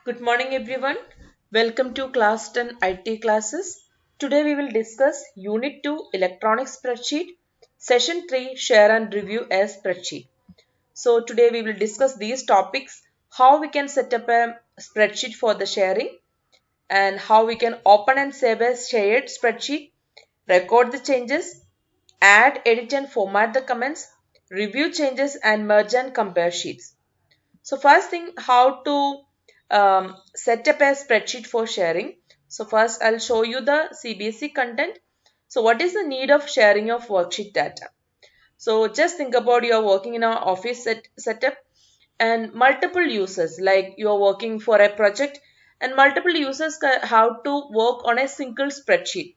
Good morning everyone. Welcome to class 10 IT classes. Today we will discuss Unit 2 Electronic Spreadsheet, Session 3 Share and Review a Spreadsheet. So today we will discuss these topics, how we can set up a spreadsheet for the sharing and how we can open and save a shared spreadsheet, record the changes, add, edit and format the comments, review changes and merge and compare sheets. So first thing, how to set up a spreadsheet for sharing. So first I'll show you the CBSE content. So what is the need of sharing of worksheet data? So just think about you're working in an office setup and multiple users, like you're working for a project and multiple users have to work on a single spreadsheet,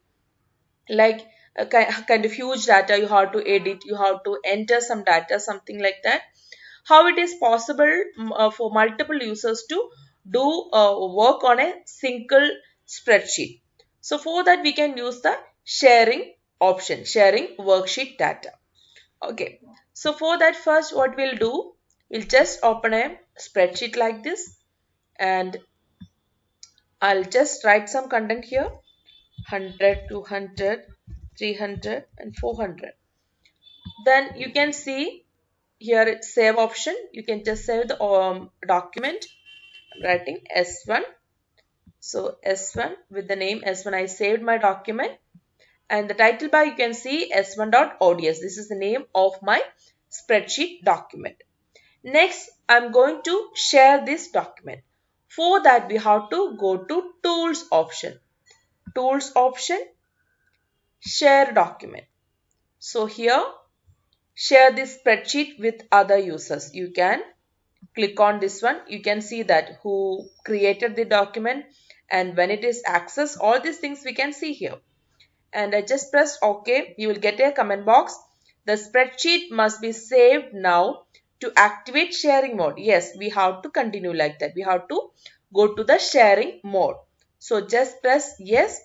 like a kind of huge data you have to edit, you have to enter some data, something like that. How it is possible for multiple users to do work on a single spreadsheet? So for that we can use the sharing option, sharing worksheet data. Okay, so for that, first what we'll do, we'll just open a spreadsheet like this and I'll just write some content here: 100, 200, 300 and 400. Then you can see here it's save option. You can just save the document. I'm writing S1. So S1 with the name S1, I saved my document, and the title bar you can see S1.ods. This is the name of my spreadsheet document. Next, I'm going to share this document. For that, we have to go to Tools option. Tools option, Share document. So here, share this spreadsheet with other users. You can click on this one. You can see that who created the document and when it is accessed, all these things we can see here. And I just pressed OK. You will get a comment box. The spreadsheet must be saved now to activate sharing mode. Yes, we have to continue like that. We have to go to the sharing mode. So just press yes.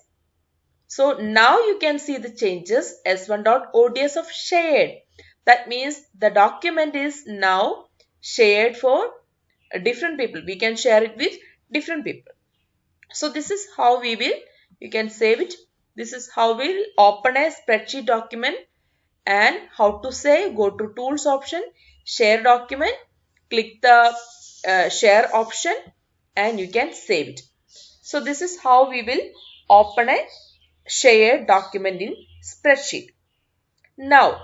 So now you can see the changes S1.ods of shared. That means the document is now shared for different people. We can share it with different people. So this is how we will, you can save it. This is how we'll open a spreadsheet document, and how to save. Go to Tools option, Share document, click the Share option and you can save it. So this is how we will open a shared document in spreadsheet. Now,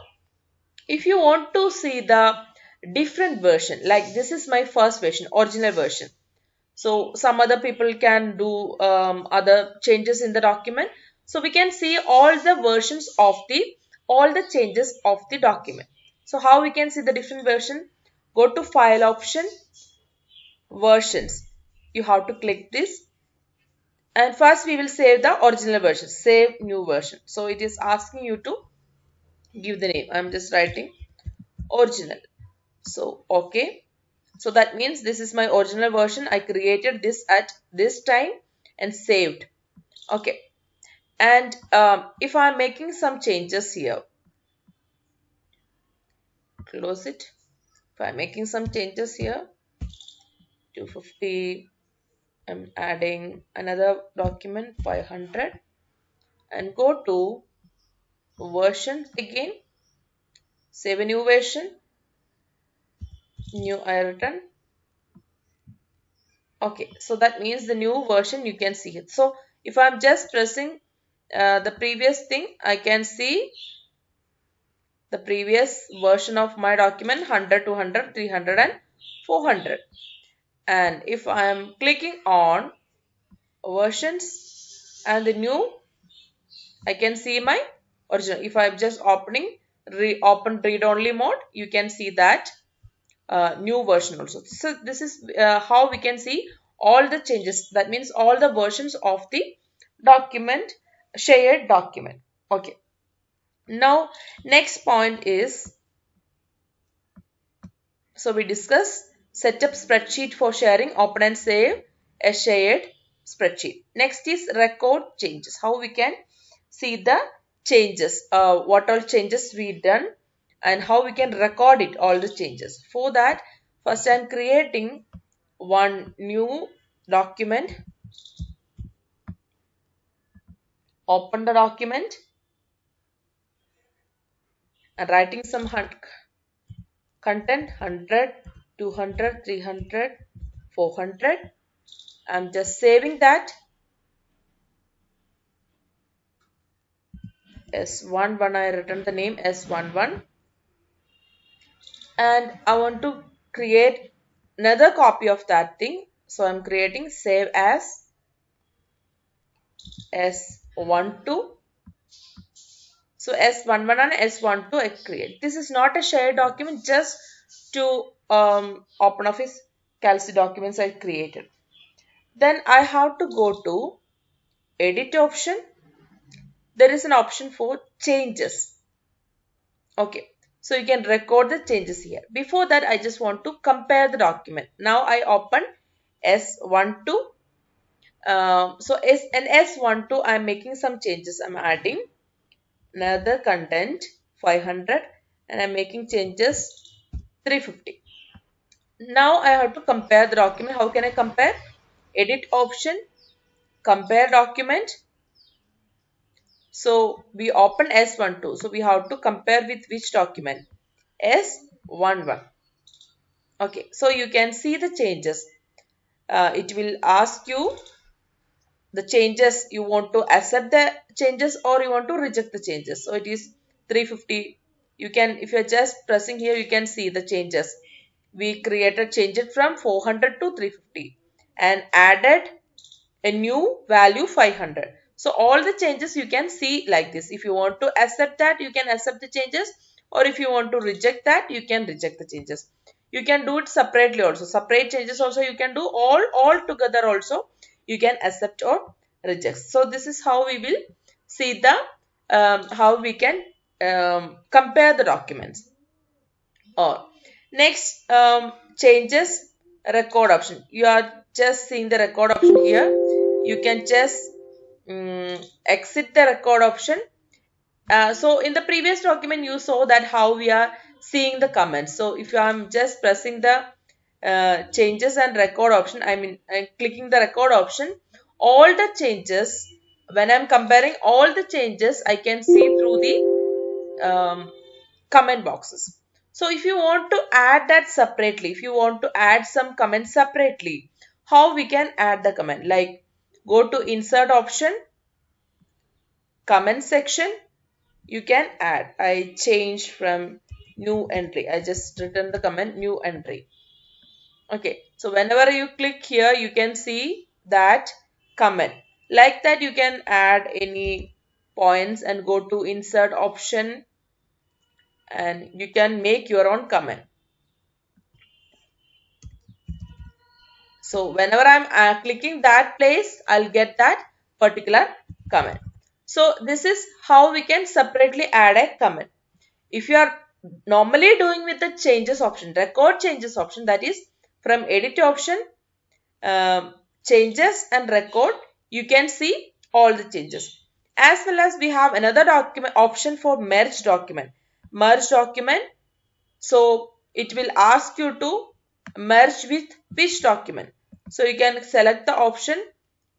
if you want to see the different version, like this is my first version, original version. So some other people can do other changes in the document. So we can see all the versions of all the changes of the document. So how we can see the different version? Go to File option, Versions. You have to click this. And first we will save the original version. Save new version. So it is asking you to give the name. I'm just writing original. So okay. So that means this is my original version. I created this at this time and saved. Okay. And if I'm making some changes here, close it. If I'm making some changes here, 250, I'm adding another document, 500, and go to versions again, save a new version, new I written. Okay, so that means the new version you can see it. So if I'm just pressing the previous thing, I can see the previous version of my document: 100, 200, 300 and 400. And if I am clicking on versions and the new, I can see my original. If I am just opening open read only mode, you can see that new version also. So this is how we can see all the changes. That means all the versions of the document, shared document. Okay. Now next point is, so we discuss setup spreadsheet for sharing, open and save a shared spreadsheet. Next is record changes. How we can see the changes, what all changes we done and how we can record it, all the changes. For that, first I am creating one new document, open the document and writing some content 100, 200, 300, 400. I'm just saving that S11. I written the name S11 and I want to create another copy of that thing. So I'm creating save as S12. So S11 and S12 I create. This is not a shared document, just to OpenOffice Calc documents I created. Then I have to go to edit option. There is an option for changes. Okay, so you can record the changes here. Before that, I just want to compare the document. Now I open S12. So in S12, I'm making some changes. I'm adding another content 500 and I'm making changes 350. Now I have to compare the document. How can I compare? Edit option, compare document. So we open S12. So we have to compare with which document? S11. Okay, so you can see the changes. It will ask you the changes, you want to accept the changes or you want to reject the changes. So it is 350. You can, if you're just pressing here, you can see the changes. We created, changed it from 400 to 350 and added a new value 500. So all the changes you can see like this. If you want to accept that, you can accept the changes, or if you want to reject that, you can reject the changes. You can do it separately also. Separate changes also you can do, all together also you can accept or reject. So this is how we will see the how we can compare the documents. Or next, changes record option. You are just seeing the record option here. You can just exit the record option. So in the previous document you saw that how we are seeing the comments. So if I'm just pressing the changes and record option, I'm clicking the record option, all the changes, when I'm comparing all the changes, I can see through the comment boxes. So if you want to add that separately, if you want to add some comments separately, how we can add the comment? Like, go to insert option, comment section, you can add. I changed from new entry. I just written the comment new entry. Okay, so whenever you click here, you can see that comment. Like that, you can add any points and go to insert option and you can make your own comment. So whenever I'm clicking that place, I'll get that particular comment. So this is how we can separately add a comment. If you are normally doing with the changes option, record changes option, that is from edit option, changes and record, you can see all the changes. As well as we have another document option for merge document. Merge document. So it will ask you to merge with which document. So you can select the option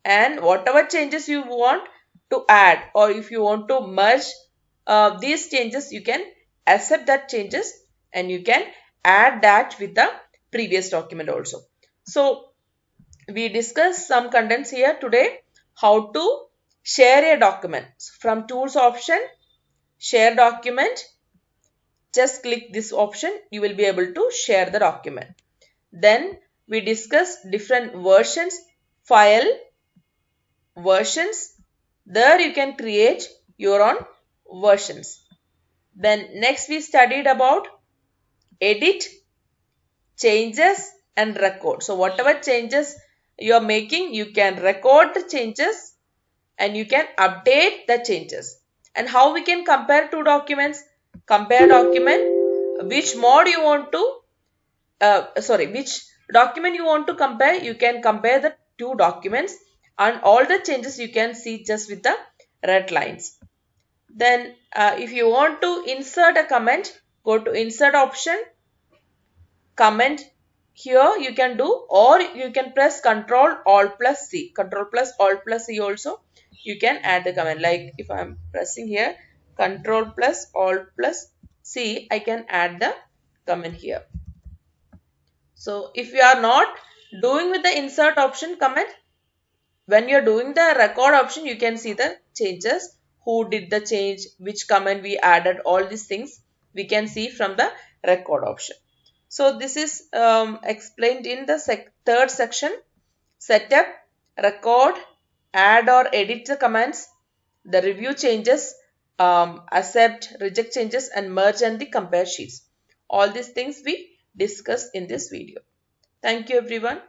and whatever changes you want to add, or if you want to merge these changes, you can accept that changes and you can add that with the previous document also. So we discussed some contents here today. How to share a document. From tools option, share document. Just click this option, you will be able to share the document. Then we discussed different versions, file versions. There you can create your own versions. Then next we studied about edit, changes and record. So whatever changes you are making, you can record the changes and you can update the changes. And how we can compare two documents? Compare document, which mode you want to, which document you want to compare, you can compare the two documents and all the changes you can see just with the red lines. Then if you want to insert a comment, go to insert option, comment here you can do, or you can press Control Alt plus C. Control plus Alt plus C also you can add the comment. Like if I am pressing here Control plus Alt plus C, I can add the comment here. So if you are not doing with the insert option comment, when you are doing the record option, you can see the changes, who did the change, which comment we added, all these things we can see from the record option. So this is explained in the third section: setup, record, add or edit the commands, the review changes, accept, reject changes, and merge and the compare sheets. All these things we discussed in this video. Thank you everyone.